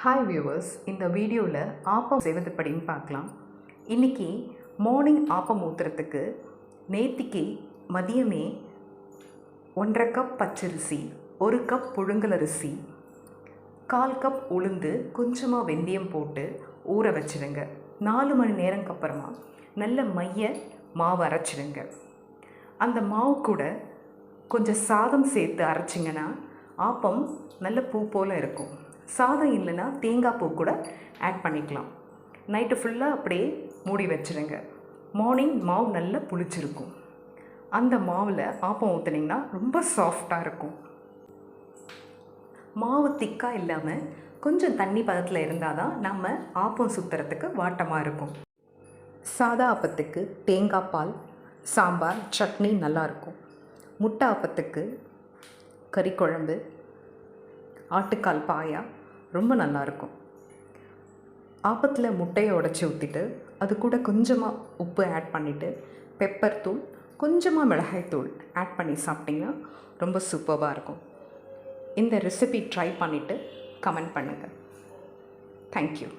Hi viewers, இந்த வீடியோவில் ஆப்பம் செய்வது எப்படின்னு பார்க்கலாம். இன்றைக்கி மார்னிங் ஆப்பம் ஊற்றுறதுக்கு நேத்திக்கு மதியமே 1.5 கப் பச்சரிசி, 1 கப் புழுங்கலரிசி, 1/4 கப் உளுந்து, கொஞ்சமாக வெந்தயம் போட்டு ஊற வச்சுடுங்க. 4 மணி நேரம்க்கு அப்புறமா நல்ல மைய மாவு அரைச்சிடுங்க. அந்த மாவு கூட கொஞ்சம் சாதம் சேர்த்து அரைச்சிங்கன்னா ஆப்பம் நல்ல பூ போல் இருக்கும். சாதம் இல்லைன்னா தேங்காய் பூ கூட ஆட் பண்ணிக்கலாம். நைட்டு ஃபுல்லாக அப்படியே மூடி வச்சுருங்க. மார்னிங் மாவு நல்லா புளிச்சிருக்கும். அந்த மாவில் ஆப்பம் ஊற்றுனிங்கன்னா ரொம்ப சாஃப்டாக இருக்கும். மாவு திக்காக இல்லாமல் கொஞ்சம் தண்ணி பதத்தில் இருந்தால் தான் நம்ம ஆப்பம் சுற்றுறதுக்கு வாட்டமாக இருக்கும். சாதா ஆப்பத்துக்கு தேங்காய் பால், சாம்பார், சட்னி நல்லாயிருக்கும். முட்டை ஆப்பத்துக்கு கறி குழம்பு, ஆட்டுக்கால் பாயா ரொம்ப நல்லாயிருக்கும். ஆப்பத்தில் முட்டையை உடச்சி ஊற்றிட்டு அது கூட கொஞ்சமாக உப்பு ஆட் பண்ணிவிட்டு பெப்பர் தூள், கொஞ்சமாக மிளகாய் தூள் ஆட் பண்ணி சாப்பிட்டிங்கன்னா ரொம்ப சூப்பராக இருக்கும். இந்த ரெசிபி ட்ரை பண்ணிவிட்டு கமெண்ட் பண்ணுங்கள். தேங்க்யூ.